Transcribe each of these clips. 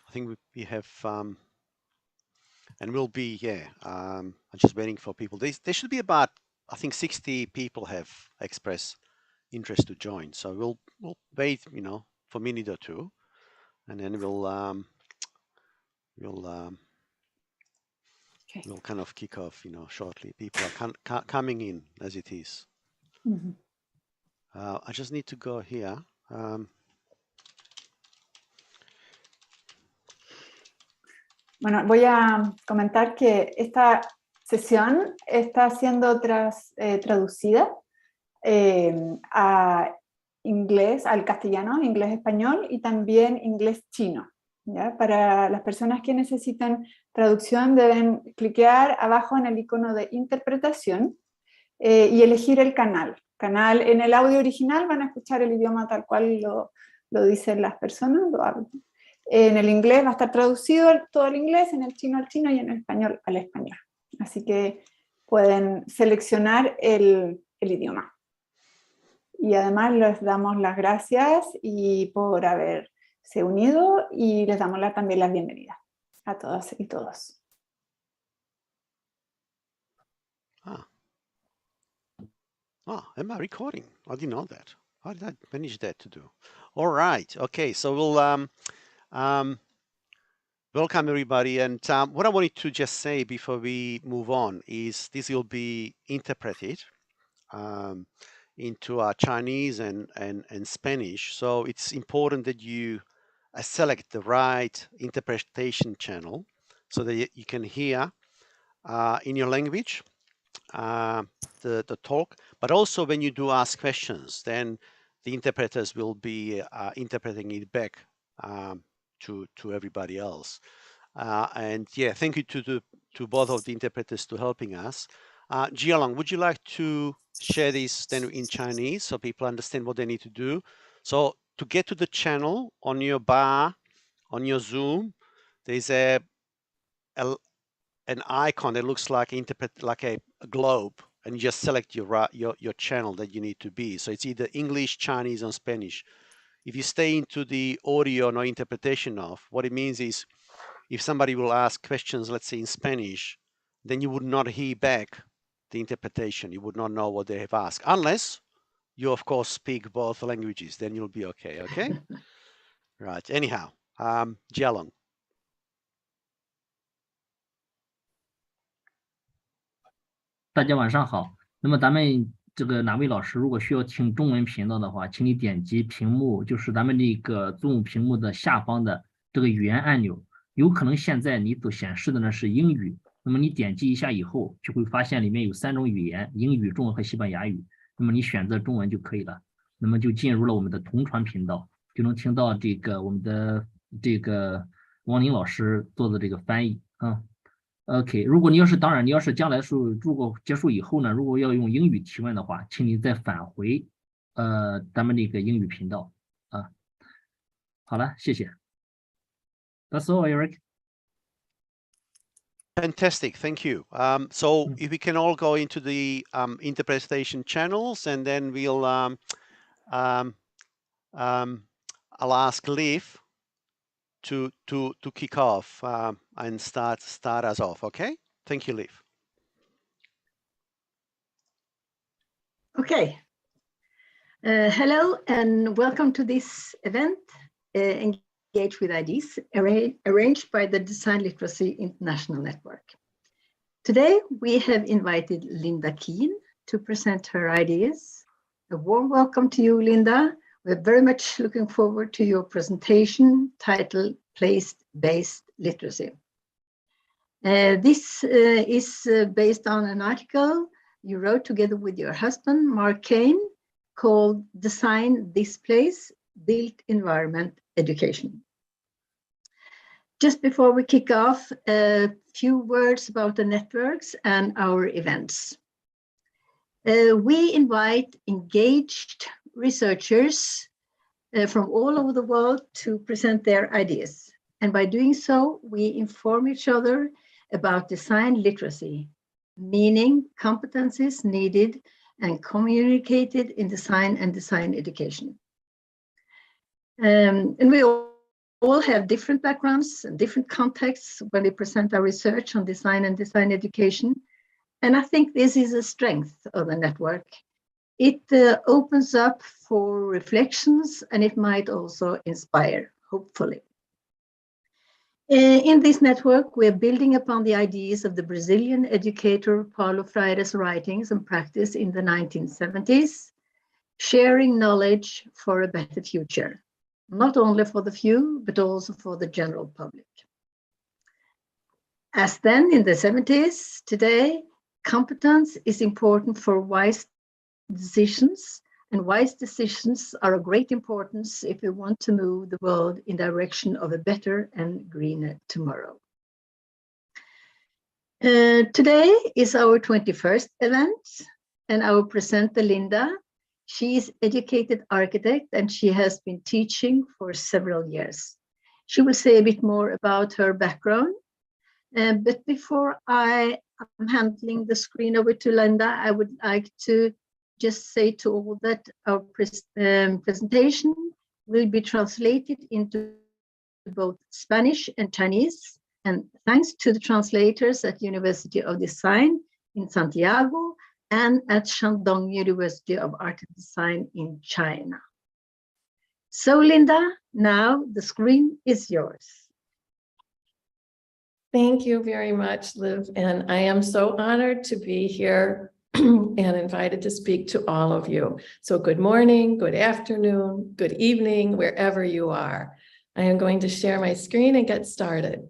I think we have, and we'll be, I'm just waiting for people. There should be about, I think 60 people have expressed interest to join. So we'll wait, for a minute or two, and then we'll kind of kick off, shortly. People are coming in as it is. Mm-hmm. I just need to go here. Bueno, voy a comentar que esta sesión está siendo traducida a inglés, al castellano, inglés-español y también inglés-chino. ¿Ya? Para las personas que necesitan traducción deben cliquear abajo en el icono de interpretación y elegir el canal. En el audio original van a escuchar el idioma tal cual lo dicen las personas, lo hablan. En el inglés va a estar traducido todo el inglés, en el chino al chino y en el español al español. Así que pueden seleccionar el idioma. Y además les damos las gracias por haberse unido y les damos también la bienvenida a todas y todos. Am I recording? I didn't know that. How did I manage that to do? All right. Okay. So we'll welcome everybody. And what I wanted to just say before we move on is this will be interpreted into Chinese and Spanish. So it's important that you select the right interpretation channel so that you can hear in your language the talk, but also when you do ask questions, then the interpreters will be interpreting it back to everybody else. And yeah, thank you to both of the interpreters to helping us. Jialong, would you like to share this then in Chinese so people understand what they need to do? So to get to the channel on your bar, on your Zoom, there's an icon that looks like a globe, and you just select your channel that you need to be. So it's either English, Chinese, or Spanish. If you stay into the audio no interpretation of, what it means is if somebody will ask questions, let's say in Spanish, then you would not hear back the interpretation. You would not know what they have asked, unless you, of course, speak both languages. Then you'll be okay, okay? Right, anyhow, Jialong. 大家晚上好。那么咱们这个哪位老师如果需要听中文频道的话，请你点击屏幕，就是咱们这个Zoom屏幕的下方的这个语言按钮。有可能现在你所显示的呢是英语，那么你点击一下以后，就会发现里面有3种语言：英语、中文和西班牙语。那么你选择中文就可以了，那么就进入了我们的同传频道，就能听到这个我们的这个王宁老师做的这个翻译啊。OK， 如果你要是将来如果结束以后呢，如果要用英语提问的话，请你再返回咱们那个英语频道啊。好了，谢谢。That's all, Eric. Fantastic, thank you. So if we can all go into the interpretation channels, and then we'll I'll ask Liv to kick off and start us off. Okay, thank you, Liv. Okay. Hello and welcome to this event, Engage with Ideas, arranged by the Design Literacy International Network. Today we have invited Linda Keane to present her ideas. A warm welcome to you, Linda. We're very much looking forward to your presentation titled Place-Based Literacy. This is based on an article you wrote together with your husband, Mark Kane, called Design This Place, Built Environment Education. Just before we kick off, a few words about the networks and our events. We invite engaged researchers from all over the world to present their ideas. And by doing so, we inform each other about design literacy, meaning competencies needed and communicated in design and design education. And we all have different backgrounds and different contexts when they present our research on design and design education. And I think this is a strength of the network. It opens up for reflections, and it might also inspire, hopefully. In this network, we are building upon the ideas of the Brazilian educator Paulo Freire's writings and practice in the 1970s, sharing knowledge for a better future, not only for the few, but also for the general public. As then in the 70s, today, competence is important for wise decisions, and wise decisions are of great importance if we want to move the world in direction of a better and greener tomorrow. Today is our 21st event, and our presenter, Linda, she is educated architect and she has been teaching for several years. She will say a bit more about her background, but before I am handing the screen over to Linda, I would like to just say to all that our presentation will be translated into both Spanish and Chinese. And thanks to the translators at University of Design in Santiago and at Shandong University of Art and Design in China. So Linda, now the screen is yours. Thank you very much, Liv. And I am so honored to be here and invited to speak to all of you. So good morning, good afternoon, good evening, wherever you are. I am going to share my screen and get started.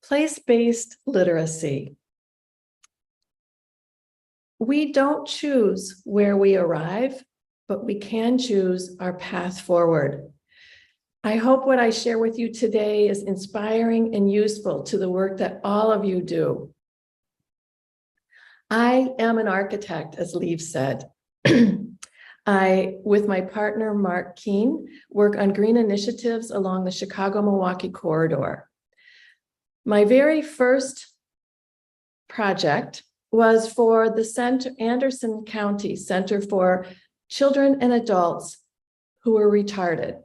Place-based literacy. We don't choose where we arrive, but we can choose our path forward. I hope what I share with you today is inspiring and useful to the work that all of you do. I am an architect, as Liv said. I, with my partner, Mark Keane, work on green initiatives along the Chicago-Milwaukee corridor. My very first project was for the Anderson County Center for Children and Adults who were retarded.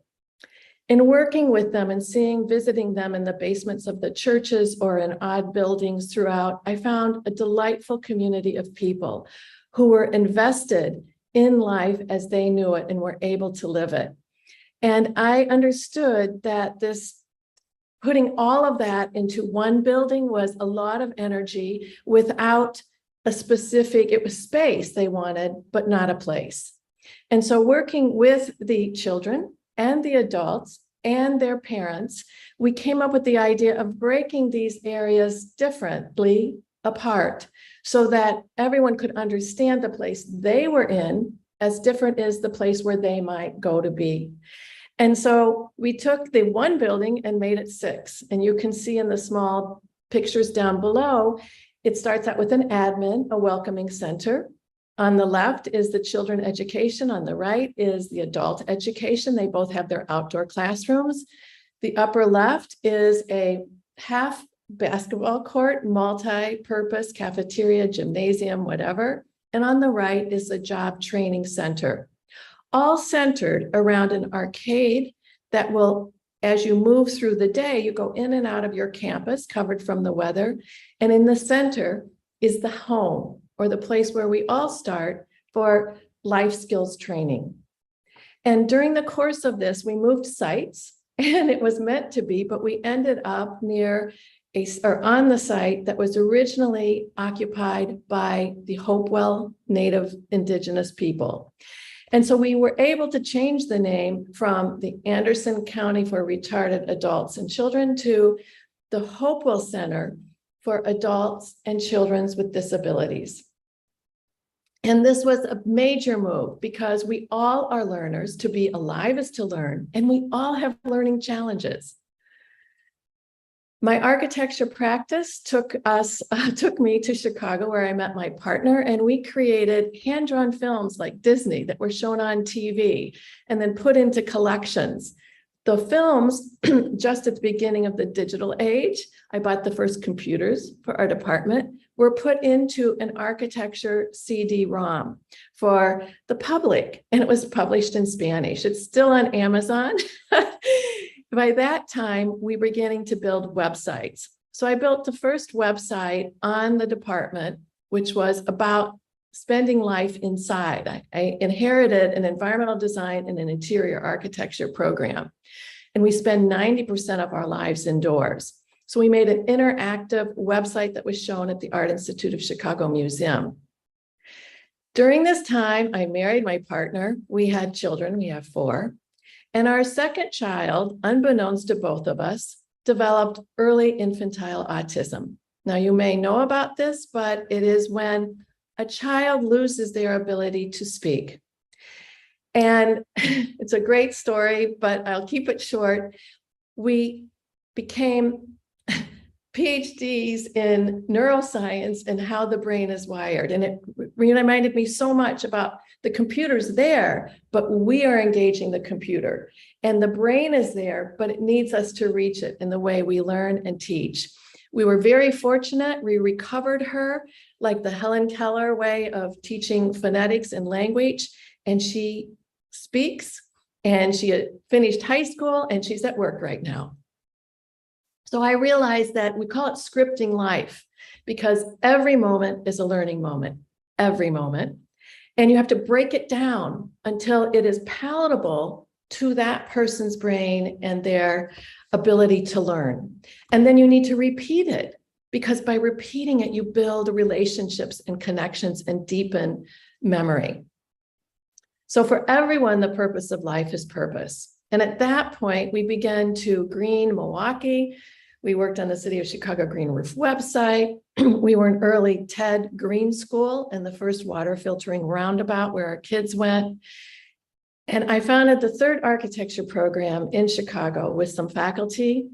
In working with them and visiting them in the basements of the churches or in odd buildings throughout, I found a delightful community of people who were invested in life as they knew it and were able to live it. And I understood that putting all of that into one building was a lot of energy without a specific, it was space they wanted, but not a place. And so working with the children and the adults and their parents, we came up with the idea of breaking these areas differently apart so that everyone could understand the place they were in as different as the place where they might go to be. And so we took the one building and made it 6. And you can see in the small pictures down below, it starts out with an admin, a welcoming center. On the left is the children education. On the right is the adult education. They both have their outdoor classrooms. The upper left is a half basketball court, multi-purpose cafeteria, gymnasium, whatever. And on the right is the job training center, all centered around an arcade that will, as you move through the day, you go in and out of your campus covered from the weather. And in the center is the home, or the place where we all start for life skills training. And during the course of this, we moved sites, and it was meant to be, but we ended up on the site that was originally occupied by the Hopewell Native Indigenous people. And so we were able to change the name from the Anderson County for Retarded Adults and Children to the Hopewell Center for Adults and Children with Disabilities. And this was a major move because we all are learners. To be alive is to learn, and we all have learning challenges. My architecture practice took me to Chicago, where I met my partner, and we created hand-drawn films like Disney that were shown on TV and then put into collections. The films, just at the beginning of the digital age, I bought the first computers for our department, were put into an architecture CD-ROM for the public, and it was published in Spanish. It's still on Amazon. By that time, we were beginning to build websites. So I built the first website on the department, which was about spending life inside. I inherited an environmental design and an interior architecture program, and we spend 90% of our lives indoors. So we made an interactive website that was shown at the Art Institute of Chicago Museum. During this time, I married my partner. We had children, we have 4. And our second child, unbeknownst to both of us, developed early infantile autism. Now, you may know about this, but it is when a child loses their ability to speak. And it's a great story, but I'll keep it short. We became PhDs in neuroscience and how the brain is wired. And it reminded me so much about the computer's there, but we are engaging the computer. And the brain is there, but it needs us to reach it in the way we learn and teach. We were very fortunate. We recovered her like the Helen Keller way of teaching phonetics and language. And she speaks, and she had finished high school, and she's at work right now. So I realized that we call it scripting life, because every moment is a learning moment, every moment. And you have to break it down until it is palatable to that person's brain and their ability to learn. And then you need to repeat it, because by repeating it, you build relationships and connections and deepen memory. So for everyone, the purpose of life is purpose. And at that point, we began to green Milwaukee. We worked on the City of Chicago Green Roof website. We were an early TED Green School and the first water filtering roundabout where our kids went. And I founded the 3rd architecture program in Chicago with some faculty.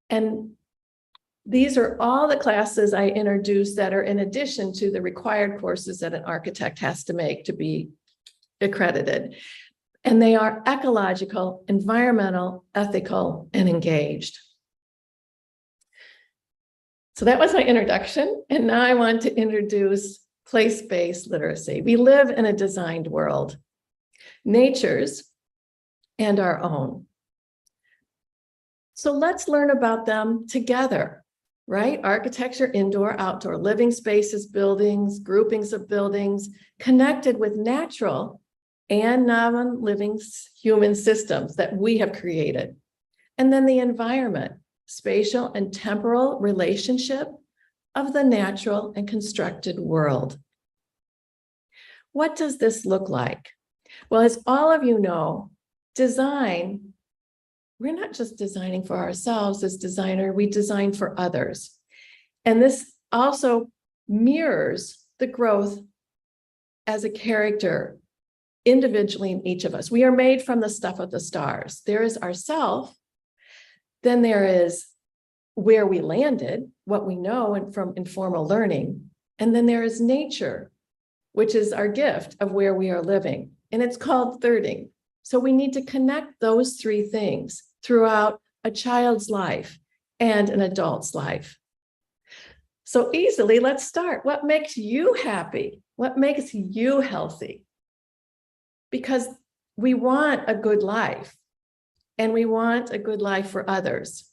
And these are all the classes I introduced that are in addition to the required courses that an architect has to make to be accredited. And they are ecological, environmental, ethical, and engaged. So that was my introduction. And now I want to introduce place-based literacy. We live in a designed world, nature's and our own. So let's learn about them together, right? Architecture, indoor, outdoor, living spaces, buildings, groupings of buildings, connected with natural and non-living human systems that we have created. And then the environment, spatial and temporal relationship of the natural and constructed world. What does this look like? Well, as all of you know, design, we're not just designing for ourselves as designer, we design for others. And this also mirrors the growth as a character individually in each of us. We are made from the stuff of the stars. There is ourself, then there is where we landed, what we know and from informal learning. And then there is nature, which is our gift of where we are living. And it's called thirding. So we need to connect those 3 things throughout a child's life and an adult's life. So easily, let's start. What makes you happy? What makes you healthy? Because we want a good life, and we want a good life for others.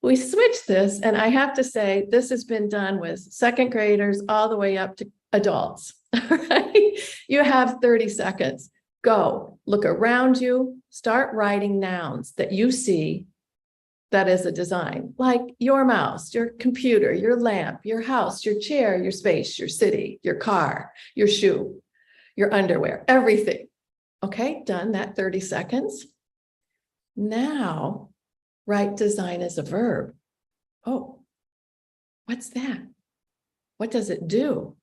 We switched this, and I have to say, this has been done with 2nd graders all the way up to adults. Right? You have 30 seconds. Go, look around you, start writing nouns that you see that is a design, like your mouse, your computer, your lamp, your house, your chair, your space, your city, your car, your shoe, your underwear, everything. Okay, done that 30 seconds. Now, write design as a verb. Oh, what's that? What does it do?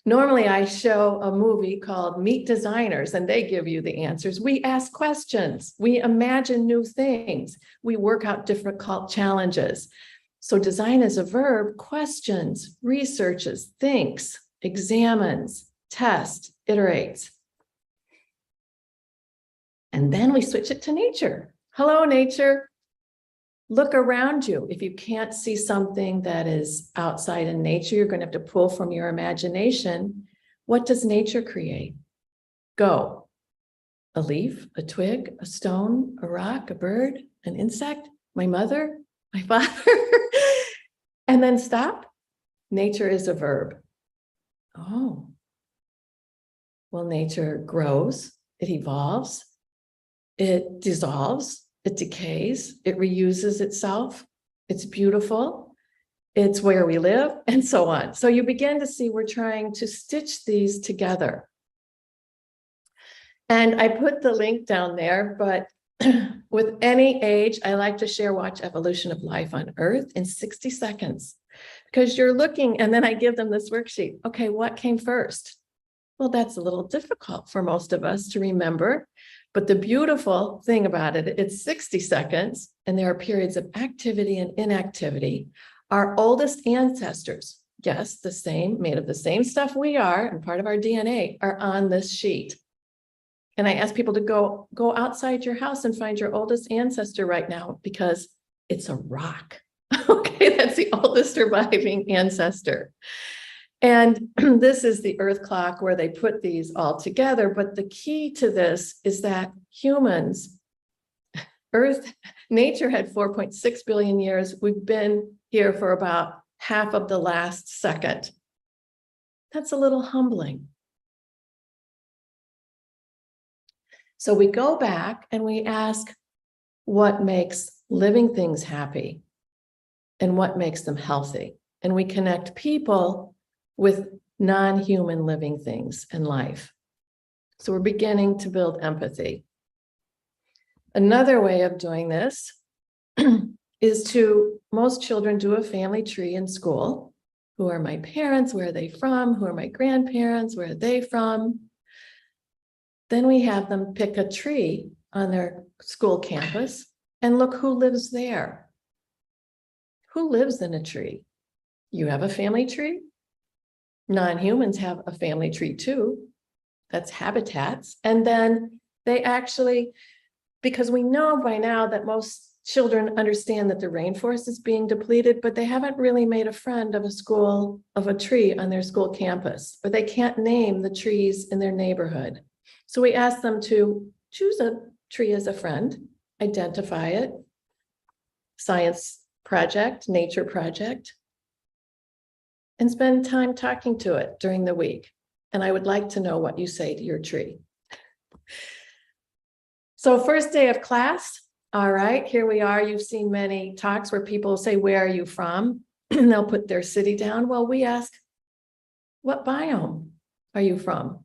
Normally, I show a movie called Meet Designers, and they give you the answers. We ask questions. We imagine new things. We work out difficult challenges. So design as a verb questions, researches, thinks, examines, tests, iterates. And then we switch it to nature. Hello, nature. Look around you. If you can't see something that is outside in nature, you're going to have to pull from your imagination. What does nature create? Go. A leaf, a twig, a stone, a rock, a bird, an insect, my mother, my father, and then stop. Nature is a verb. Oh. Well, nature grows, it evolves, it dissolves, it decays, it reuses itself, it's beautiful, it's where we live, and so on. So you begin to see we're trying to stitch these together. And I put the link down there, but with any age, I like to share Watch Evolution of Life on Earth in 60 seconds. Because you're looking, and then I give them this worksheet. Okay, what came first? Well, that's a little difficult for most of us to remember. But the beautiful thing about it, it's 60 seconds, and there are periods of activity and inactivity. Our oldest ancestors, yes, the same, made of the same stuff we are, and part of our DNA, are on this sheet. And I ask people to go outside your house and find your oldest ancestor right now, because it's a rock. Okay, that's the oldest surviving ancestor. And this is the Earth clock where they put these all together. But the key to this is that humans, nature had 4.6 billion years. We've been here for about half of the last second. That's a little humbling. So we go back and we ask what makes living things happy and what makes them healthy. And we connect people with non-human living things in life. So we're beginning to build empathy. Another way of doing this is to, most children do a family tree in school. Who are my parents? Where are they from? Who are my grandparents? Where are they from? Then we have them pick a tree on their school campus and look who lives there. Who lives in a tree? You have a family tree? Non-humans have a family tree too. That's habitats. And then they actually, because we know by now that most children understand that the rainforest is being depleted, but they haven't really made a friend of a tree on their school campus, or they can't name the trees in their neighborhood. So we ask them to choose a tree as a friend, identify it, science project, nature project, and spend time talking to it during the week. And I would like to know what you say to your tree. So first day of class, all right, here we are. You've seen many talks where people say, where are you from? And they'll put their city down. Well, we ask, what biome are you from?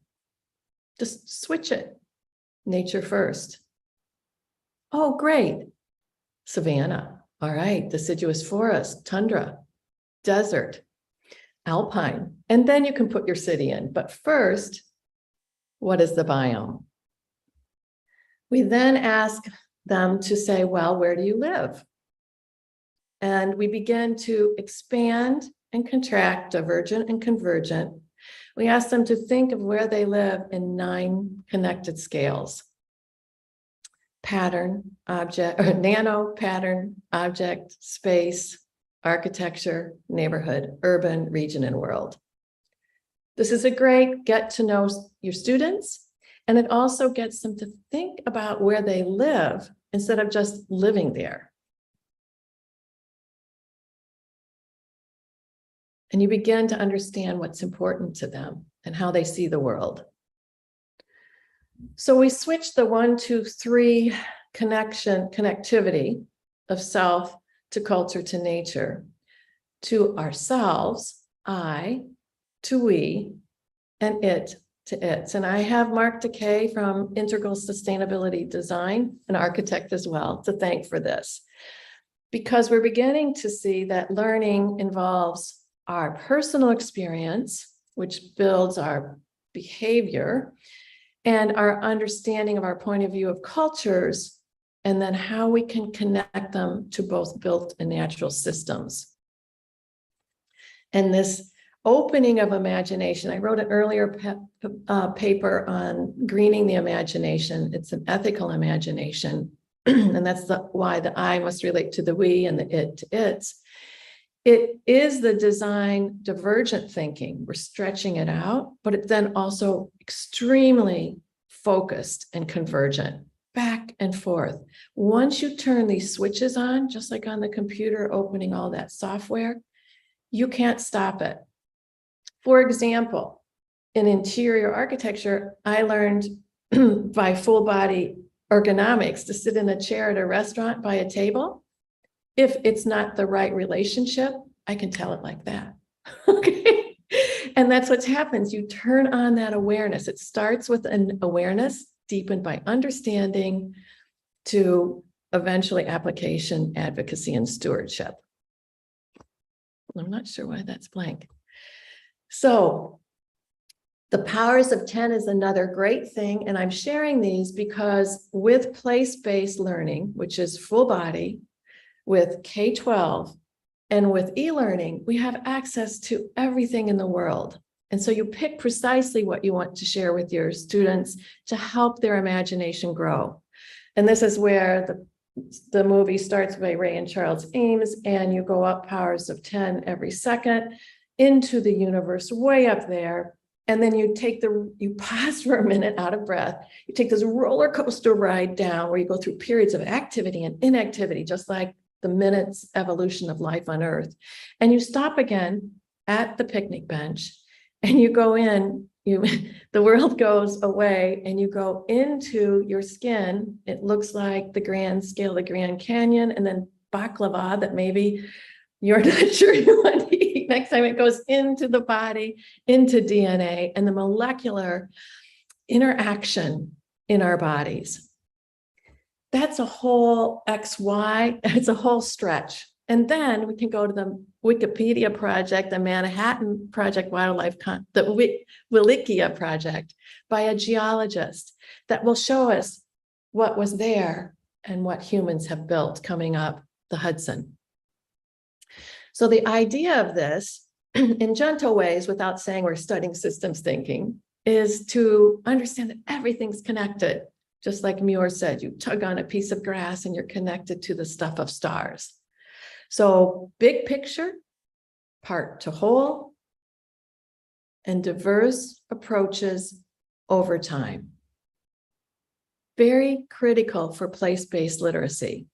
Just switch it. Nature first. Oh, great. Savanna. All right. Deciduous forest, tundra, desert, alpine. And then you can put your city in. But first, what is the biome? We then ask them to say, well, where do you live? And we begin to expand and contract, divergent and convergent. We ask them to think of where they live in 9 connected scales. Pattern, object, or nano, pattern, object, space, architecture, neighborhood, urban, region, and world. This is a great get to know your students, and it also gets them to think about where they live instead of just living there. And you begin to understand what's important to them and how they see the world. So we switch the 1, 2, 3 connectivity of self to culture to nature to ourselves, I, to we, and it to its. And I have Mark Decay from Integral Sustainability Design, an architect as well, to thank for this. Because we're beginning to see that learning involves our personal experience, which builds our behavior, and our understanding of our point of view of cultures, and then how we can connect them to both built and natural systems. And this opening of imagination, I wrote an earlier paper on greening the imagination. It's an ethical imagination. and that's why the I must relate to the we and the it to its. It is the design divergent thinking. We're stretching it out, but it's then also extremely focused and convergent, back and forth. Once you turn these switches on, just like on the computer, opening all that software, you can't stop it. For example, in interior architecture, I learned by full body ergonomics to sit in a chair at a restaurant by a table. If it's not the right relationship, I can tell it like that. Okay. And that's what happens. You turn on that awareness. It starts with an awareness deepened by understanding to eventually application, advocacy, and stewardship. I'm not sure why that's blank. So the powers of 10 is another great thing. And I'm sharing these because with place-based learning, which is full body, with K12 and with e-learning, we have access to everything in the world. And so you pick precisely what you want to share with your students to help their imagination grow. And this is where the movie starts by Ray and Charles Ames, and you go up powers of 10 every second into the universe way up there. And then you pause for a minute out of breath. You take this roller coaster ride down where you go through periods of activity and inactivity, just like the minutes evolution of life on Earth. And you stop again at the picnic bench and you go in, the world goes away and you go into your skin. It looks like the grand scale, the Grand Canyon, and then baklava that maybe you're not sure you want to eat. Next time it goes into the body, into DNA and the molecular interaction in our bodies. That's a whole XY, it's a whole stretch. And then we can go to the Wikipedia project, the Manhattan Project Wildlife, the Wilikia project by a geologist that will show us what was there and what humans have built coming up the Hudson. So the idea of this, in gentle ways, without saying we're studying systems thinking, is to understand that everything's connected. Just like Muir said, you tug on a piece of grass and you're connected to the stuff of stars. So big picture, part to whole, and diverse approaches over time. Very critical for place-based literacy.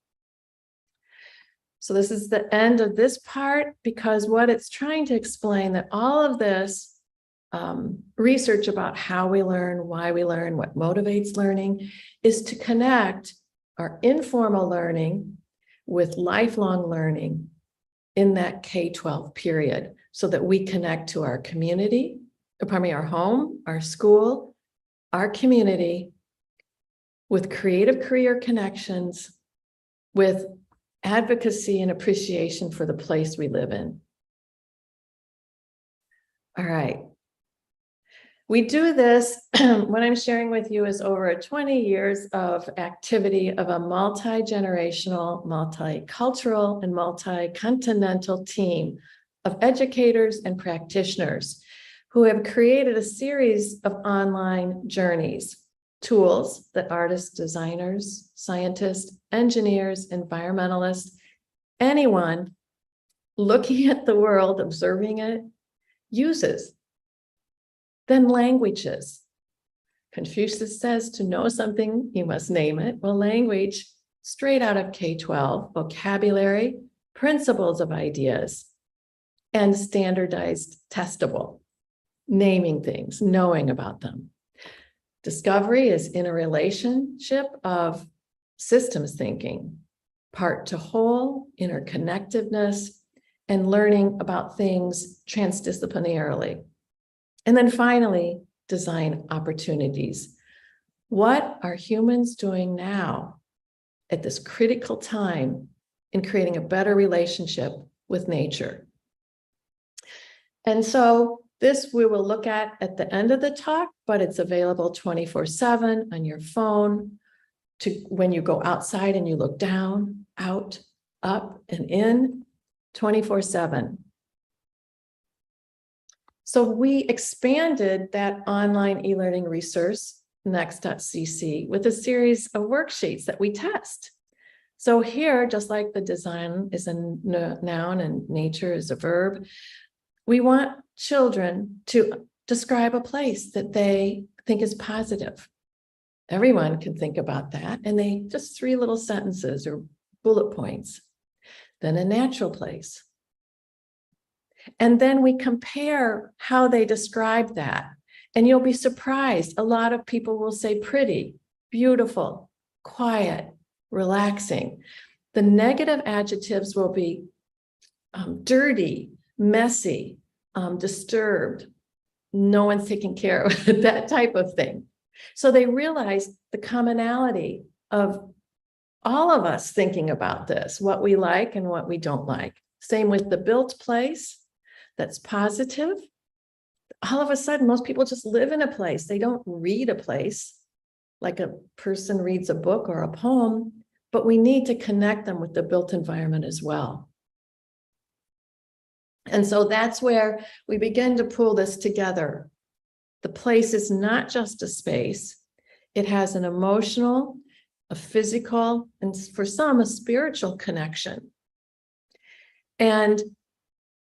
So this is the end of this part, because what it's trying to explain that all of this research about how we learn, why we learn, what motivates learning, is to connect our informal learning with lifelong learning in that K-12 period, so that we connect to our community, our home, our school, our community, with creative career connections, with advocacy and appreciation for the place we live in. All right. We do this, what I'm sharing with you is over 20 years of activity of a multi-generational, multicultural, and multi-continental team of educators and practitioners who have created a series of online journeys, tools that artists, designers, scientists, engineers, environmentalists, anyone looking at the world, observing it, uses. Then languages. Confucius says to know something, you must name it. Well, language, straight out of K-12, vocabulary, principles of ideas, and standardized testable, naming things, knowing about them. Discovery is in a relationship of systems thinking, part to whole, interconnectedness, and learning about things transdisciplinarily. And then finally, design opportunities. What are humans doing now at this critical time in creating a better relationship with nature? And so this we will look at the end of the talk, but it's available 24/7 on your phone to when you go outside and you look down, out, up, and in, 24/7. So we expanded that online e-learning resource, next.cc, with a series of worksheets that we test. So here, just like the design is a noun and nature is a verb, we want children to describe a place that they think is positive. Everyone can think about that, and they just 3 little sentences or bullet points. Then a natural place. And then we compare how they describe that. And you'll be surprised. A lot of people will say pretty, beautiful, quiet, relaxing. The negative adjectives will be dirty, messy, disturbed. No one's taking care of it, that type of thing. So they realize the commonality of all of us thinking about this, what we like and what we don't like. Same with the built place that's positive. All of a sudden, most people just live in a place. They don't read a place like a person reads a book or a poem, but we need to connect them with the built environment as well. And so that's where we begin to pull this together. The place is not just a space. It has an emotional, a physical, and for some, a spiritual connection. And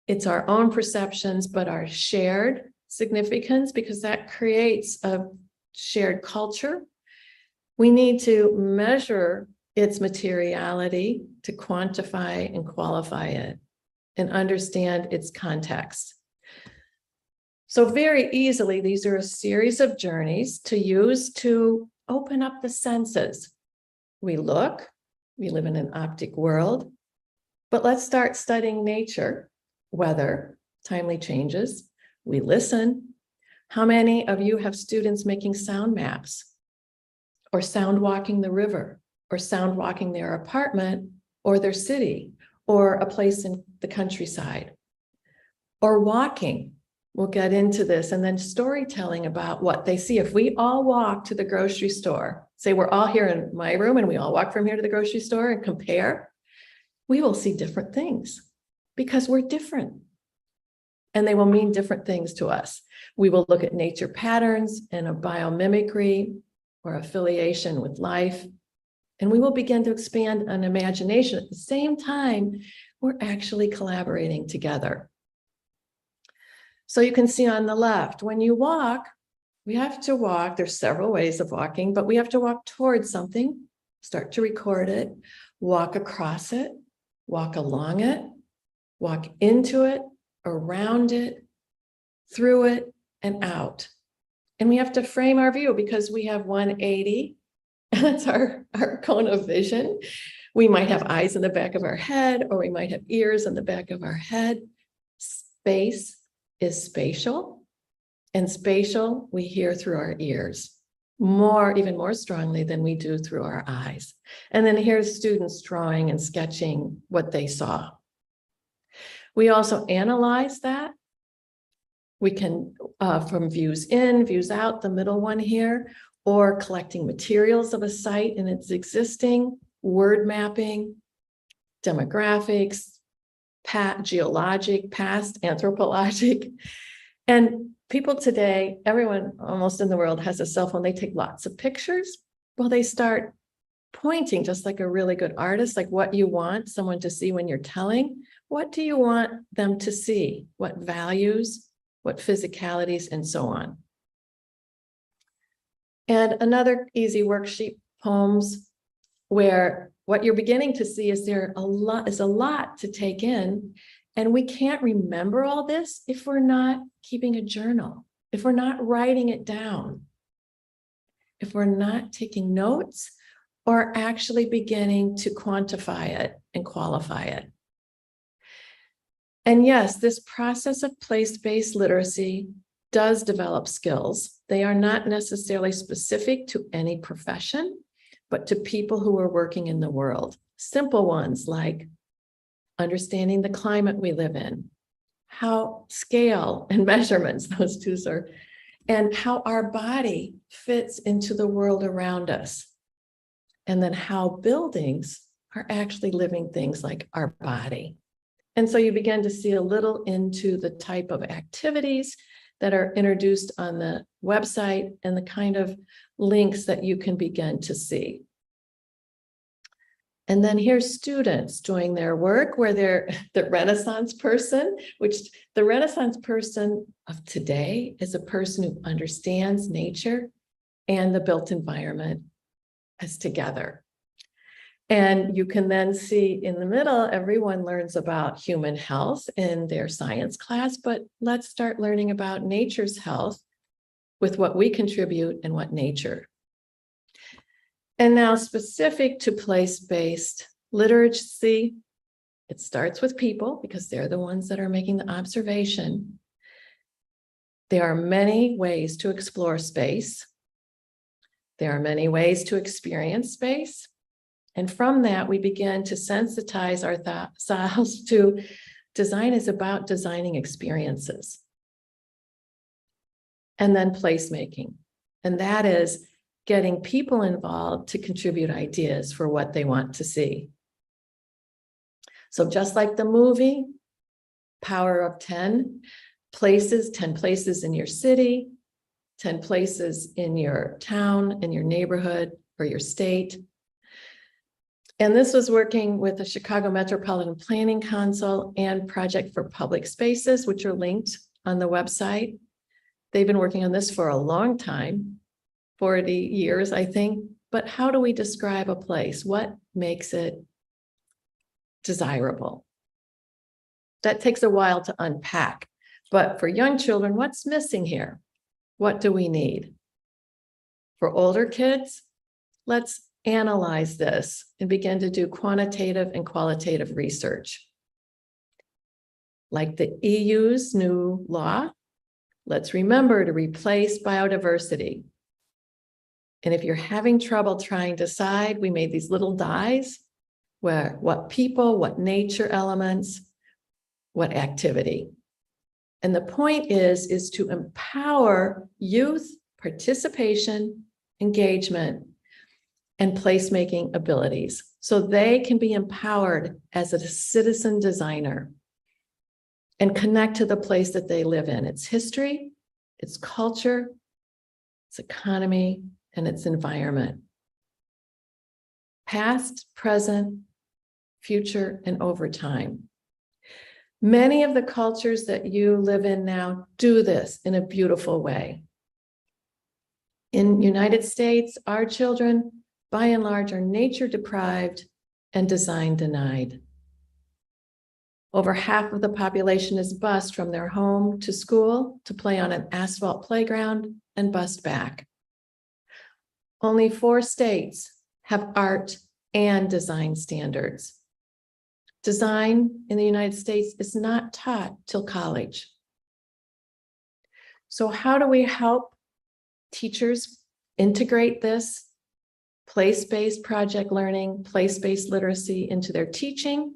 it's our own perceptions, but our shared significance, because that creates a shared culture. We need to measure its materiality to quantify and qualify it and understand its context. So very easily, these are a series of journeys to use to open up the senses. We look, we live in an optic world, but let's start studying nature, weather, timely changes. We listen. How many of you have students making sound maps or sound walking the river or sound walking their apartment or their city or a place in the countryside or walking? We'll get into this, and then storytelling about what they see. If we all walk to the grocery store, say we're all here in my room and we all walk from here to the grocery store and compare, we will see different things because we're different. And they will mean different things to us. We will look at nature patterns and a biomimicry or affiliation with life, and we will begin to expand an imagination. At the same time, we're actually collaborating together. So you can see on the left, when you walk, we have to walk. There's several ways of walking, but we have to walk towards something, start to record it, walk across it, walk along it, walk into it, around it, through it, and out. And we have to frame our view because we have 180, and that's our cone of vision. We might have eyes in the back of our head, or we might have ears in the back of our head. Space is spatial, and spatial we hear through our ears even more strongly than we do through our eyes. And then here's students drawing and sketching what they saw. We also analyze that. We can, from views in, views out, the middle one here, or collecting materials of a site and its existing, word mapping, demographics, geologic, past, anthropologic. And people today, everyone almost in the world has a cell phone. They take lots of pictures. Well, they start pointing just like a really good artist, like what you want someone to see when you're telling. What do you want them to see? What values, what physicalities, and so on. And another easy worksheet, poems, where what you're beginning to see is there a lot to take in. And we can't remember all this if we're not keeping a journal, if we're not writing it down, if we're not taking notes or actually beginning to quantify it and qualify it. And yes, this process of place-based literacy does develop skills. They are not necessarily specific to any profession, but to people who are working in the world. Simple ones like understanding the climate we live in, how scale and measurements, those two are, and how our body fits into the world around us. And then how buildings are actually living things like our body. And so you begin to see a little into the type of activities that are introduced on the website and the kind of links that you can begin to see. And then here's students doing their work where they're the Renaissance person, which the Renaissance person of today is a person who understands nature and the built environment as together. And you can then see in the middle, everyone learns about human health in their science class, but let's start learning about nature's health with what we contribute and what nature. And now specific to place-based literacy, it starts with people because they're the ones that are making the observation. There are many ways to explore space. There are many ways to experience space. And from that, we begin to sensitize ourselves to design is about designing experiences. And then placemaking. And that is getting people involved to contribute ideas for what they want to see. So just like the movie, Power of 10 places, 10 places in your city, 10 places in your town, in your neighborhood, or your state. And this was working with the Chicago Metropolitan Planning Council and Project for Public Spaces, which are linked on the website. They've been working on this for a long time, 40 years, I think. But how do we describe a place? What makes it desirable? That takes a while to unpack. But for young children, what's missing here? What do we need? For older kids, let's analyze this and begin to do quantitative and qualitative research. Like the EU's new law, let's remember to replace biodiversity. And if you're having trouble trying to decide, we made these little dies where what people, what nature elements, what activity. And the point is to empower youth participation, engagement, and placemaking abilities so they can be empowered as a citizen designer and connect to the place that they live in, its history, its culture, its economy, and its environment. Past, present, future, and over time. Many of the cultures that you live in now do this in a beautiful way. In the United States, our children, by and large, are nature deprived and design denied. Over half of the population is bused from their home to school to play on an asphalt playground and bused back. Only 4 states have art and design standards. Design in the United States is not taught till college. So how do we help teachers integrate this place-based project learning, place-based literacy into their teaching?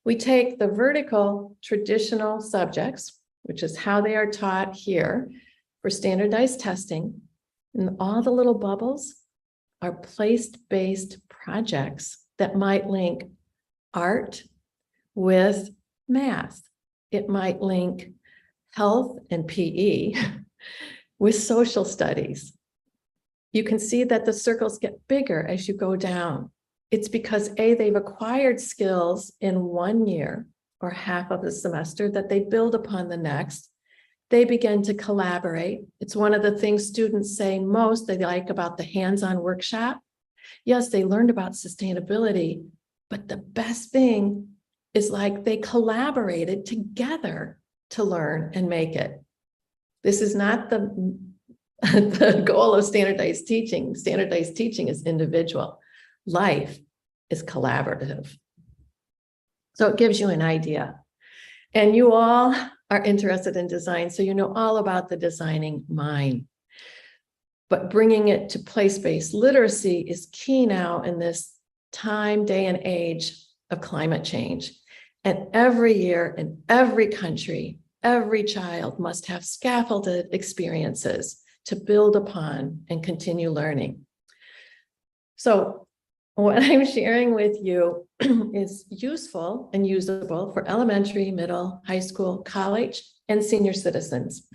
We take the vertical traditional subjects, which is how they are taught here for standardized testing, and all the little bubbles are place-based projects that might link art with math. It might link health and PE with social studies. You can see that the circles get bigger as you go down. It's because they've acquired skills in 1 year or half of the semester that they build upon the next. They begin to collaborate. It's one of the things students say most they like about the hands-on workshop. Yes, they learned about sustainability, but the best thing is like they collaborated together to learn and make it. This is not the goal of standardized teaching. Standardized teaching is individual. Life is collaborative. So it gives you an idea. And you all are interested in design, so you know all about the designing mind. But bringing it to place-based literacy is key now in this time, day, and age of climate change. And every year in every country, every child must have scaffolded experiences to build upon and continue learning. So what I'm sharing with you is useful and usable for elementary, middle, high school, college, and senior citizens.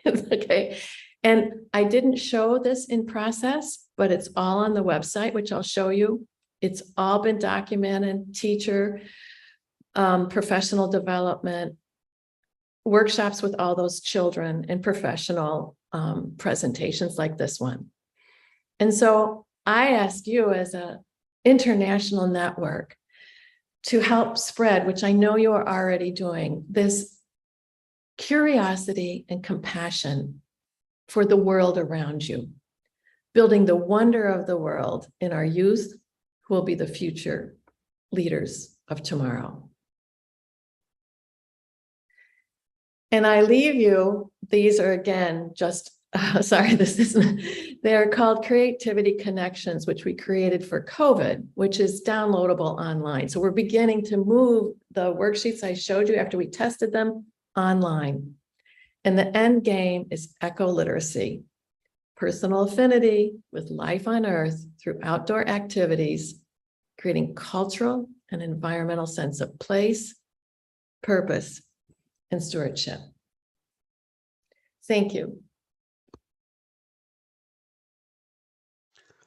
Okay. And I didn't show this in process, but it's all on the website, which I'll show you. It's all been documented, teacher, professional development, workshops with all those children, and professional presentations like this one. And so I ask you as an international network to help spread, which I know you are already doing, this curiosity and compassion for the world around you, building the wonder of the world in our youth, who will be the future leaders of tomorrow. And I leave you, these are again, just, sorry, this isn't, they're called Creativity Connections, which we created for COVID, which is downloadable online. So we're beginning to move the worksheets I showed you after we tested them online. And the end game is eco-literacy, personal affinity with life on Earth through outdoor activities, creating cultural and environmental sense of place, purpose, and stewardship. Thank you.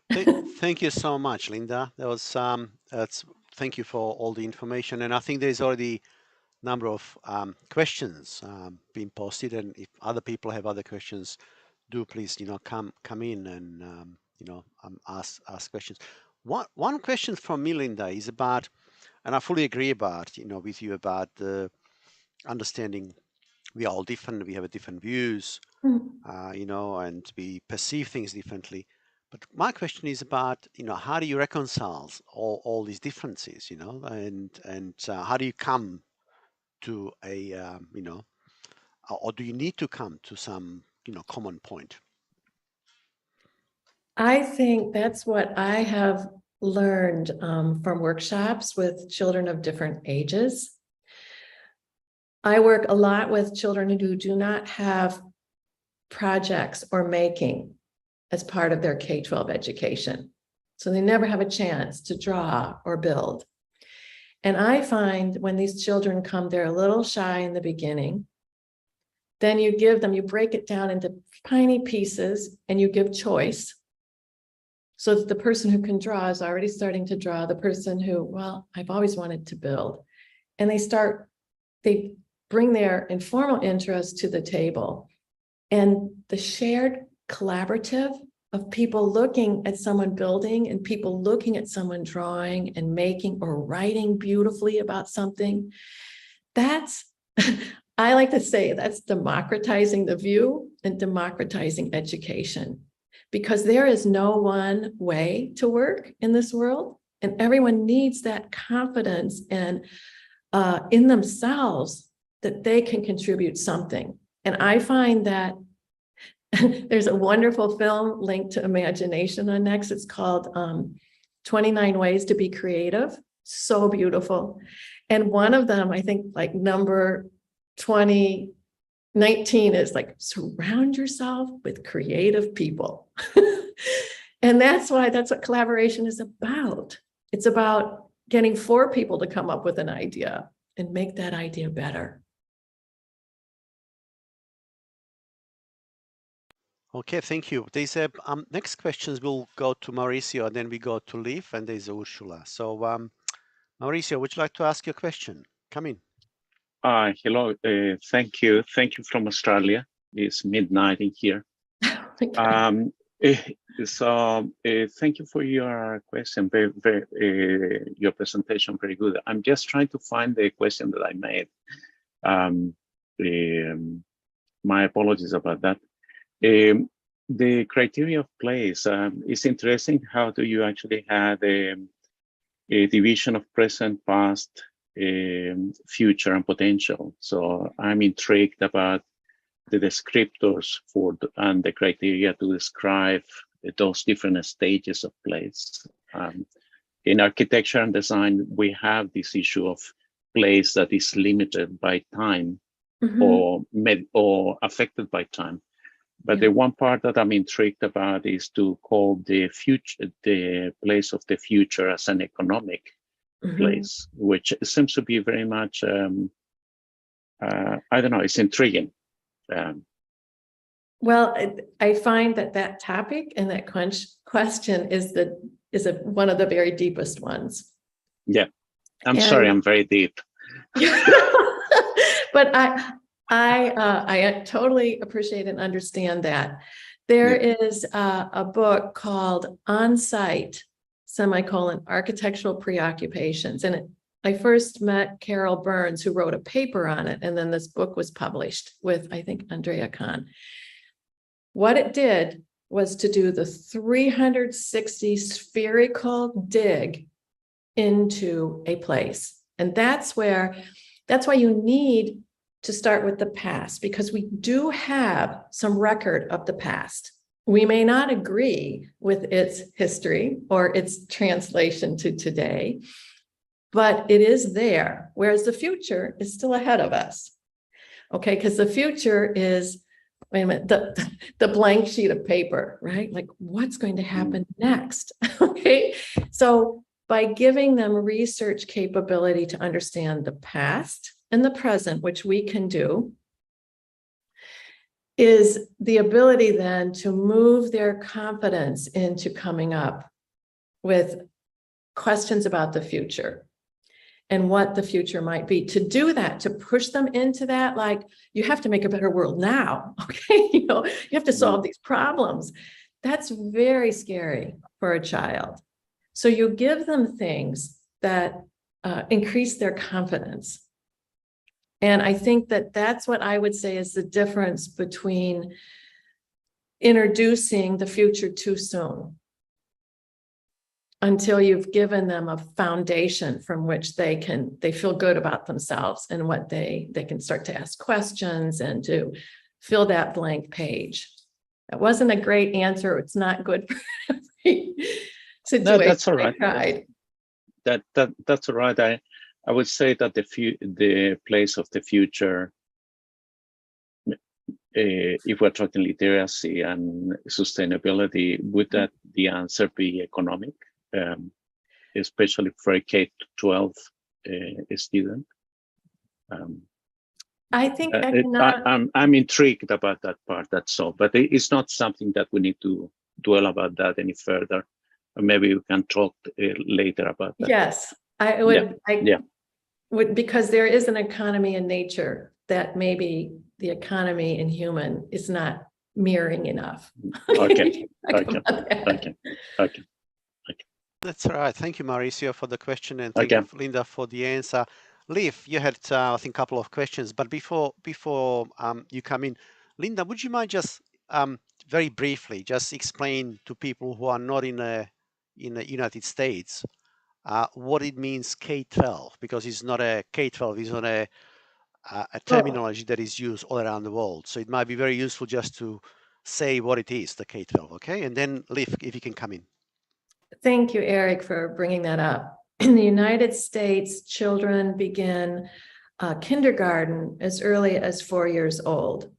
Thank you so much, Linda. That was thank you for all the information. And I think there's already a number of questions being posted. And if other people have other questions, do please, come in and ask questions. One question from me, Linda, is about, and I fully agree about, with you about the understanding we are all different, we have different views, and we perceive things differently. But my question is about, how do you reconcile all these differences, and how do you come to a, or do you need to come to some, common point? I think that's what I have learned from workshops with children of different ages. I work a lot with children who do not have projects or making as part of their K12 education. So they never have a chance to draw or build. And I find when these children come, they're a little shy in the beginning. Then you give them, you break it down into tiny pieces and you give choice. So that the person who can draw is already starting to draw, the person who, well, I've always wanted to build. And they bring their informal interest to the table. And the shared collaborative of people looking at someone building and people looking at someone drawing and making or writing beautifully about something, that's, I like to say that's democratizing the view and democratizing education. Because there is no one way to work in this world, and everyone needs that confidence and in themselves that they can contribute something. And I find that there's a wonderful film linked to imagination on Next. It's called 29 Ways to Be Creative. So beautiful. And one of them, I think like number 2019 is like, surround yourself with creative people. And that's what collaboration is about. It's about getting 4 people to come up with an idea and make that idea better. Okay, thank you. There's a next questions will go to Mauricio, and then we go to Liv, and there's Ursula. So Mauricio, would you like to ask your question? Come in. Hello, thank you. Thank you from Australia. It's midnight in here. So thank you for your question. Your presentation, very good. I'm just trying to find the question that I made. My apologies about that. The criteria of place is interesting. How do you actually have a division of present, past, future, and potential? So I'm intrigued about the descriptors and the criteria to describe those different stages of place. In architecture and design, we have this issue of place that is limited by time or affected by time. But the one part that I'm intrigued about is to call the place of the future as an economic place, which seems to be very much, I don't know, it's intriguing. Well, I find that topic and that question is one of the very deepest ones. Yeah, I'm sorry, I'm very deep. But I totally appreciate and understand that. There is a book called On-Site, Architectural Preoccupations. And I first met Carol Burns, who wrote a paper on it. And then this book was published with, I think, Andrea Kahn. What it did was to do the 360 spherical dig into a place. And that's why you need to start with the past, because we do have some record of the past. We may not agree with its history or its translation to today, but it is there, whereas the future is still ahead of us. Okay, because the future is, wait a minute, the blank sheet of paper, right? Like, what's going to happen next? Okay, so by giving them research capability to understand the past and the present, which we can do, is the ability then to move their confidence into coming up with questions about the future and what the future might be. To do that, to push them into that, like, you have to make a better world now, okay? You have to solve these problems. That's very scary for a child. So you give them things that increase their confidence. And I think that that's what I would say is the difference between introducing the future too soon, until you've given them a foundation from which they feel good about themselves and what they can start to ask questions and to fill that blank page. That wasn't a great answer. It's not good for every situation. No, that's all right. I tried. That's all right. I would say that the place of the future, if we're talking literacy and sustainability, would that the answer be economic, especially for a K-12 student? I think I'm intrigued about that part. That's all, but it's not something that we need to dwell about that any further. Maybe we can talk later about that. Yes, I would. Would, because there is an economy in nature that maybe the economy in human is not mirroring enough. Okay. Okay. That's all right. Thank you, Mauricio, for the question, and thank you, Linda, for the answer. Liv, you had, I think, a couple of questions, but before you come in, Linda, would you mind just very briefly just explain to people who are not in the United States what it means K-12, because it's not a K-12, it's not a terminology that is used all around the world. So it might be very useful just to say what it is, the K-12, okay? And then Liv, if you can come in. Thank you, Eric, for bringing that up. In the United States, children begin kindergarten as early as 4 years old,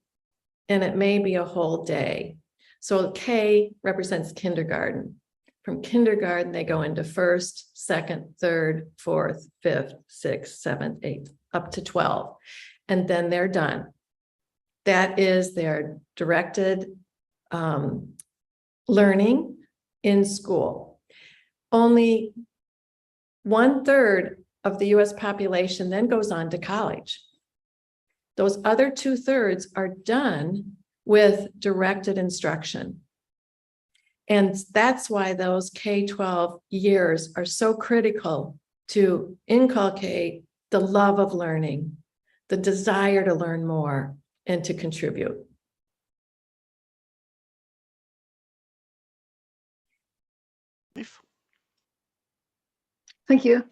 and it may be a whole day. So K represents kindergarten. From kindergarten, they go into first, second, third, fourth, fifth, sixth, seventh, eighth, up to 12. And then they're done. That is their directed learning in school. Only 1/3 of the US population then goes on to college. Those other 2/3 are done with directed instruction. And that's why those K-12 years are so critical to inculcate the love of learning, the desire to learn more, and to contribute. Thank you.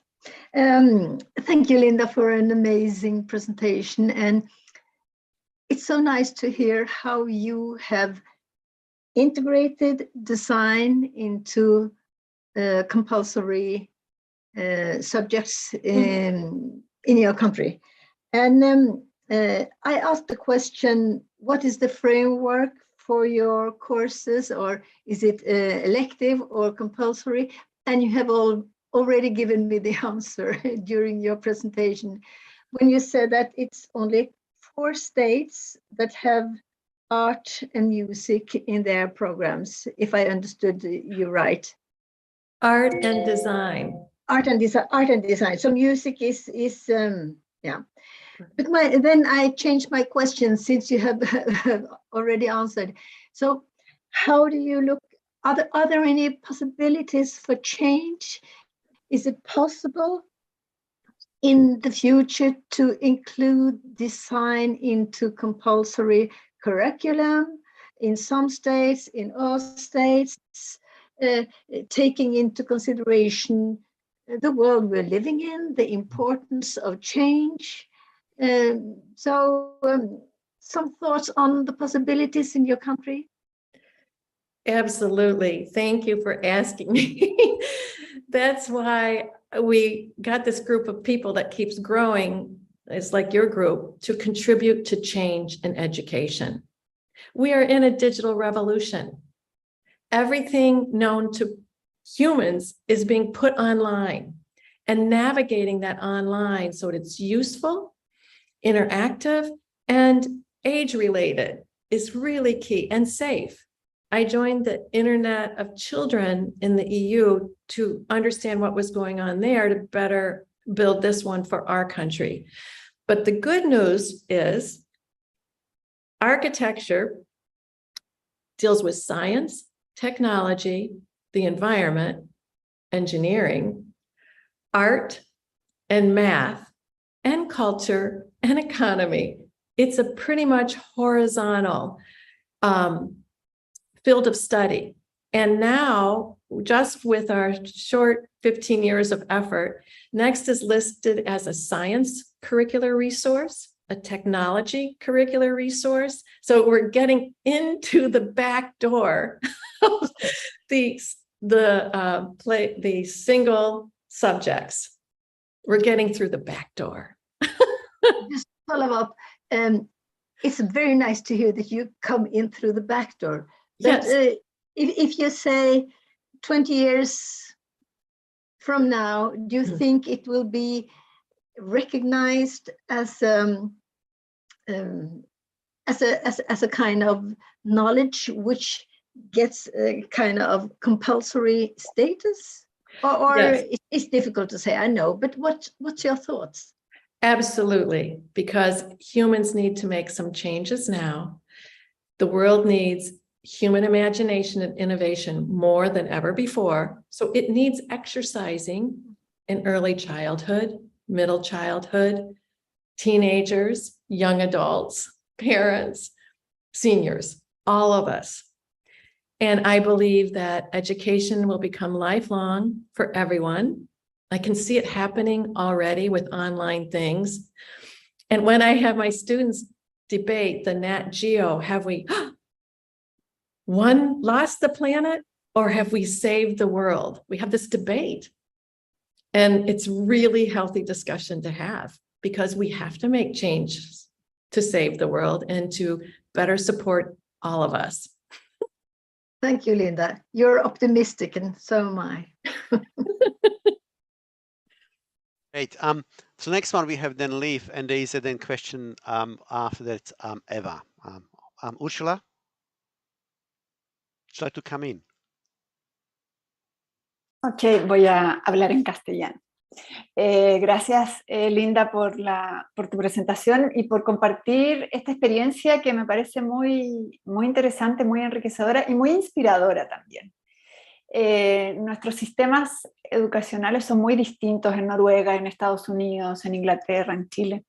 Thank you, Linda, for an amazing presentation. And it's so nice to hear how you have integrated design into compulsory subjects in your country. And I asked the question, what is the framework for your courses, or is it elective or compulsory? And you have already given me the answer during your presentation when you said that it's only 4 states that have art and music in their programs, if I understood you right. Art and design. Art and design. So music is yeah. But then I changed my question since you have already answered. So how do you look? Are there any possibilities for change? Is it possible in the future to include design into compulsory curriculum in some states, in all states, taking into consideration the world we're living in, the importance of change? Some thoughts on the possibilities in your country? Absolutely. Thank you for asking me. That's why we got this group of people that keeps growing. It's like your group, to contribute to change in education. We are in a digital revolution. Everything known to humans is being put online, and navigating that online so it's useful, interactive, and age-related is really key, and safe. I joined the Internet of Children in the EU to understand what was going on there to better build this one for our country. But the good news is architecture deals with science, technology, the environment, engineering, art, and math, and culture, and economy. It's a pretty much horizontal field of study. And now, just with our short 15 years of effort, next is listed as a science curricular resource, a technology curricular resource. So we're getting into the back door of the single subjects. We're getting through the back door. Just follow up. It's very nice to hear that you come in through the back door. But yes. If you say 20 years from now, do you think it will be recognized as a kind of knowledge which gets a kind of compulsory status? Or Yes. it's difficult to say, I know, but what's your thoughts? Absolutely, because humans need to make some changes now. The world needs human imagination and innovation more than ever before. So it needs exercising in early childhood, middle childhood, teenagers, young adults, parents, seniors, all of us. And I believe that education will become lifelong for everyone. I can see it happening already with online things. And when I have my students debate the Nat Geo, have we lost the planet, or have we saved the world? We have this debate. And it's really healthy discussion to have, because we have to make changes to save the world and to better support all of us. Thank you, Linda. You're optimistic, and so am I. Great. So next one we have then Leif, and there is a then question after that, Eva. Ursula, would you like to come in? Ok, voy a hablar en castellano. Gracias, Linda, por tu presentación y por compartir esta experiencia que me parece muy, muy interesante, muy enriquecedora y muy inspiradora también. Nuestros sistemas educacionales son muy distintos en Noruega, en Estados Unidos, en Inglaterra, en Chile.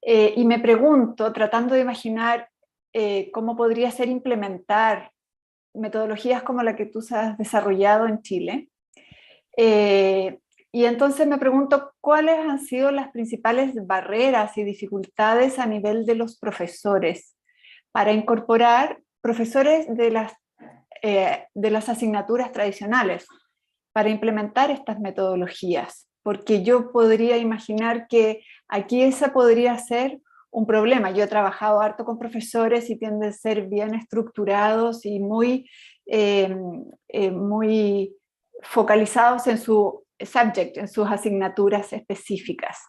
Y me pregunto, tratando de imaginar cómo podría ser implementar metodologías como la que tú has desarrollado en Chile. Y entonces me pregunto cuáles han sido las principales barreras y dificultades a nivel de los profesores para incorporar profesores de las asignaturas tradicionales para implementar estas metodologías, porque yo podría imaginar que aquí ese podría ser un problema. Yo he trabajado harto con profesores y tienden a ser bien estructurados y muy focalizados en su subject, en sus asignaturas específicas.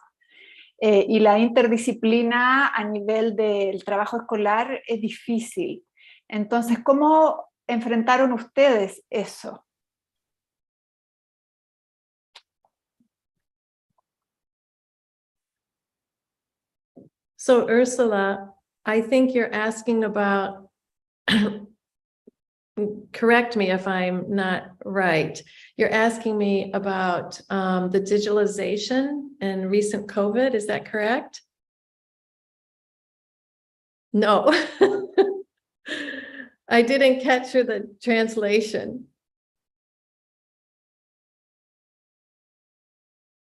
Y la interdisciplina a nivel del trabajo escolar es difícil. Entonces, ¿cómo enfrentaron ustedes eso? So Ursula, I think you're asking about, correct me if I'm not right. You're asking me about the digitalization and recent COVID, is that correct? No. I didn't capture the translation.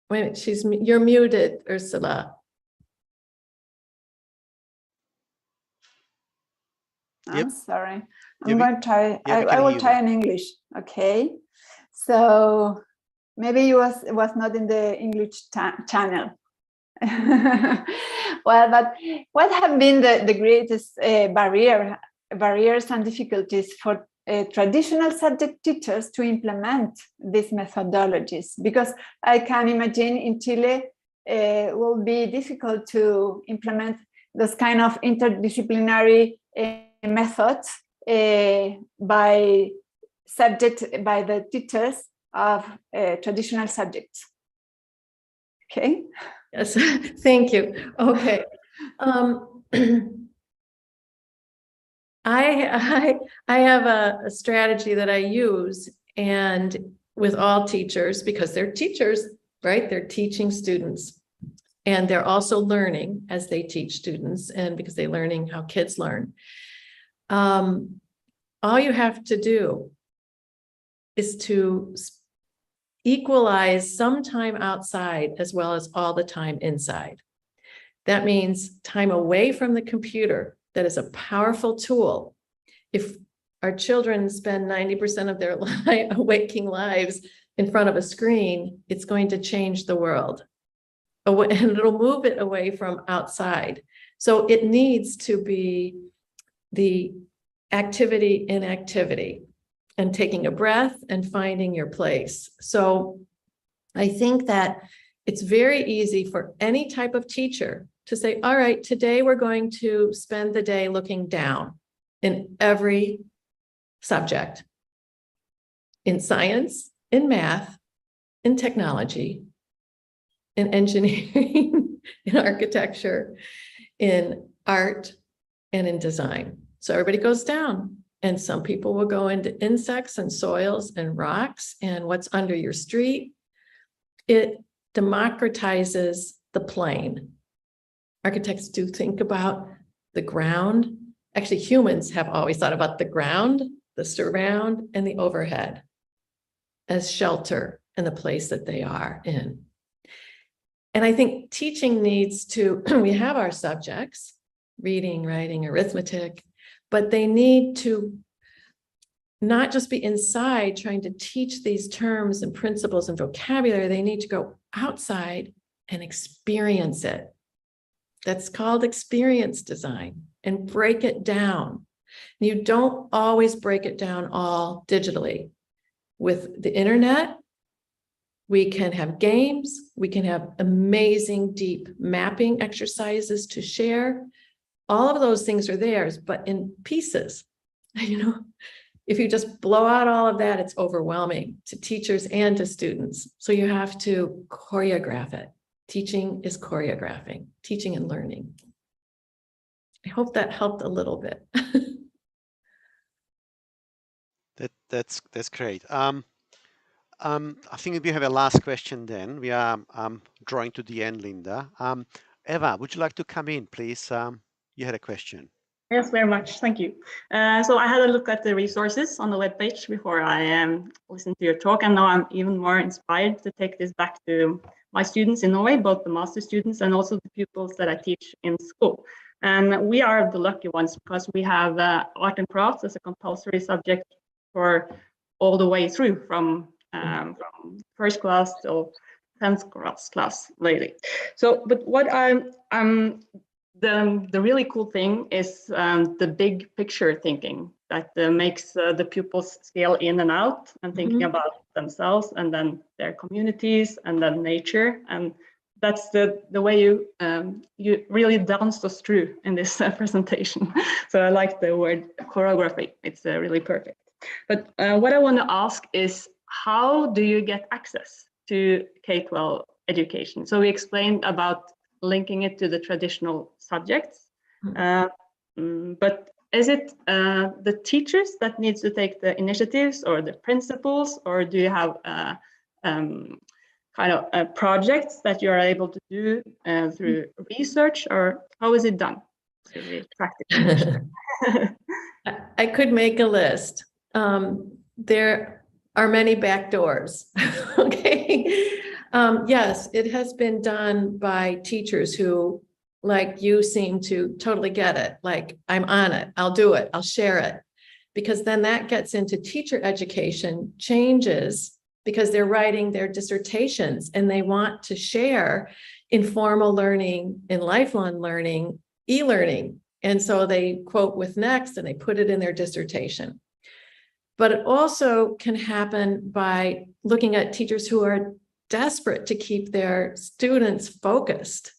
Wait a minute, you're muted, Ursula. I'm sorry. Yeah, I'm going to try. yeah, we I can will hear try you. in English. Okay. So maybe it was not in the English channel. Well, but what have been the greatest barriers and difficulties for traditional subject teachers to implement these methodologies? Because I can imagine in Chile will be difficult to implement those kind of interdisciplinary methods by the teachers of traditional subjects. Okay. Yes, thank you. Okay. I have a strategy that I use, and with all teachers, because they're teachers, right? They're teaching students, and they're also learning as they teach students, and because they're learning how kids learn. All you have to do is to equalize some time outside as well as all the time inside. That means time away from the computer. That is a powerful tool. If our children spend 90% of their waking lives in front of a screen, it's going to change the world. And it'll move it away from outside. So it needs to be the activity in activity and taking a breath and finding your place. So I think that it's very easy for any type of teacher to say, all right, today we're going to spend the day looking down in every subject, in science, in math, in technology, in engineering, in architecture, in art, and in design. So everybody goes down, and some people will go into insects and soils and rocks and what's under your street. It democratizes the plane. Architects do think about the ground. Actually, humans have always thought about the ground, the surround, and the overhead as shelter in the place that they are in. And I think teaching needs to, we have our subjects, reading, writing, arithmetic, but they need to not just be inside trying to teach these terms and principles and vocabulary. They need to go outside and experience it. That's called experience design, and break it down. You don't always break it down all digitally. With the internet, we can have games, we can have amazing deep mapping exercises to share. All of those things are theirs, but in pieces. You know, if you just blow out all of that, it's overwhelming to teachers and to students. So you have to choreograph it. Teaching is choreographing, teaching and learning. I hope that helped a little bit. That's great. I think we have a last question then. We are drawing to the end, Linda. Eva, would you like to come in, please? You had a question. Yes, very much. Thank you. So I had a look at the resources on the webpage before I listened to your talk, and now I'm even more inspired to take this back to my students in Norway, both the master students and also the pupils that I teach in school. And we are the lucky ones because we have art and crafts as a compulsory subject for all the way through from first class till 10th class lately. So, but what the really cool thing is the big picture thinking that makes the pupils scale in and out and thinking about themselves and then their communities and then nature. And that's the way you really danced us through in this presentation. So I like the word choreography. It's really perfect. But what I want to ask is, how do you get access to K12 education? So we explained about linking it to the traditional subjects. But is it the teachers that needs to take the initiatives, or the principals, or do you have kind of projects that you are able to do through research, or how is it done? To be practical. I could make a list. There are many back doors. Okay. Yes, it has been done by teachers who, like you, seem to totally get it. Like, I'm on it, I'll do it, I'll share it. Because then that gets into teacher education changes, because they're writing their dissertations and they want to share informal learning and lifelong learning, e-learning. And so they quote with Next and they put it in their dissertation. But it also can happen by looking at teachers who are desperate to keep their students focused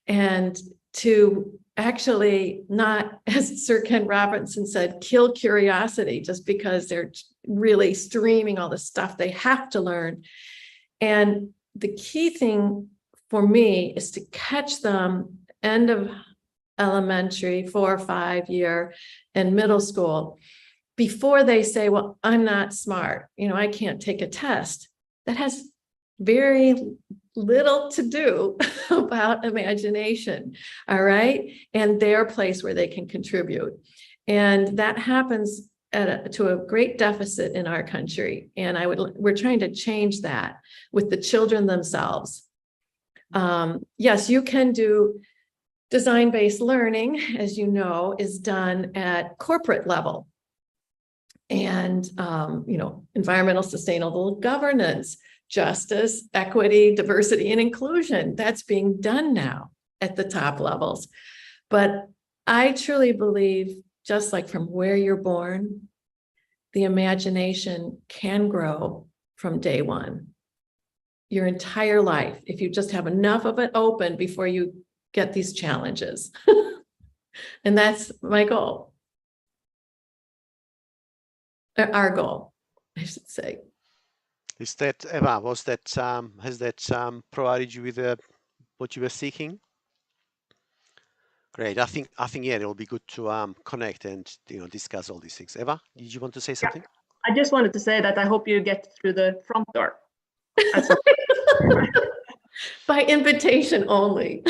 and to actually not, as Sir Ken Robinson said, kill curiosity just because they're really streaming all the stuff they have to learn. And the key thing for me is to catch them end of elementary, 4 or 5 year, and middle school, before they say, well, I'm not smart, I can't take a test. That has very little to do about imagination, all right, and their place where they can contribute. And that happens to a great deficit in our country. And we're trying to change that with the children themselves. Yes, you can do design-based learning, as you know, is done at corporate level. And, environmental sustainable governance, justice, equity, diversity, and inclusion, that's being done now at the top levels. But I truly believe, just like from where you're born, the imagination can grow from day one. Your entire life, if you just have enough of it open before you get these challenges. And that's my goal. Our goal, I should say. Is that, Eva, has that provided you with what you were seeking? Great. I think yeah, it'll be good to connect and discuss all these things. Eva, did you want to say something? Yeah. I just wanted to say that I hope you get through the front door. By invitation only.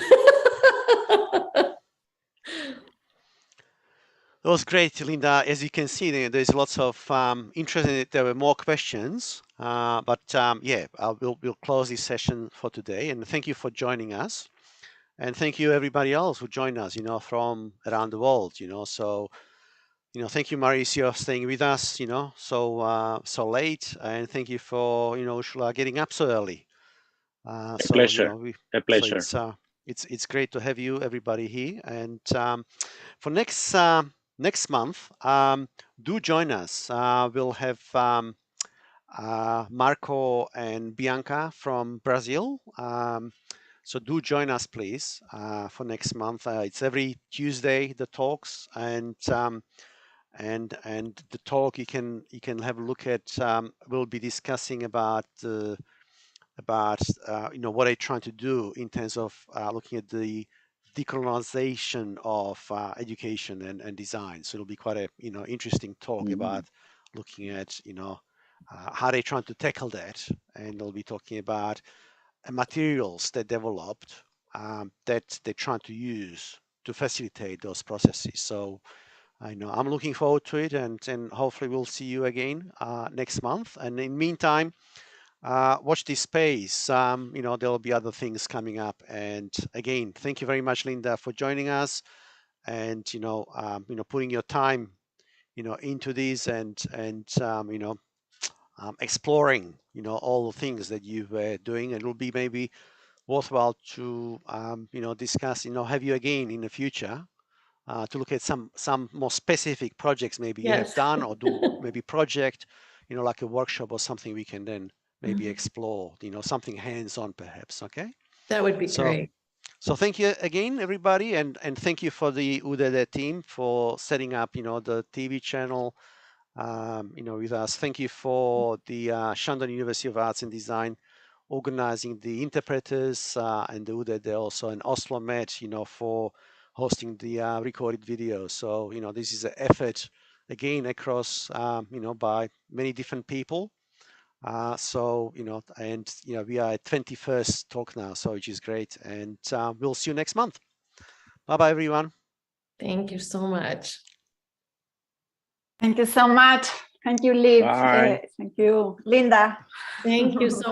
That was great, Linda. As you can see, there's lots of interest in it. There were more questions, but yeah, we'll close this session for today. And thank you for joining us, and thank you everybody else who joined us, from around the world. So, thank you, Mauricio, staying with us, so late, and thank you for Ursula getting up so early. A pleasure. A pleasure. So it's great to have you, everybody, here, and for next month, do join us. We'll have Marco and Bianca from Brazil. So do join us, please, for next month. It's every Tuesday, the talks, and the talk you can have a look at. We'll be discussing about what they're trying to do in terms of looking at the decolonization of education and design. So it'll be quite a interesting talk about looking at how they're trying to tackle that, and they'll be talking about materials they developed that they're trying to use to facilitate those processes. So I'm looking forward to it, and hopefully we'll see you again next month. And in the meantime, watch this space. There'll be other things coming up. And again, thank you very much, Linda, for joining us, and putting your time into this, and exploring all the things that you were doing. And it'll be maybe worthwhile to discuss, have you again in the future to look at some more specific projects maybe you have done, or do maybe project like a workshop or something we can then maybe explore, something hands-on perhaps. Okay, that would be great. So thank you again, everybody, and thank you for the UDD team for setting up the TV channel with us. Thank you for the Shandong University of Arts and Design organizing the interpreters, and Ude, they're also an Oslo Met, for hosting the recorded video. So, this is an effort, again, across, by many different people. So, we are at 21st talk now, so which is great. And we'll see you next month. Bye-bye, everyone. Thank you so much. Thank you so much. Thank you, Liv. Bye. Thank you, Linda. Thank you so much.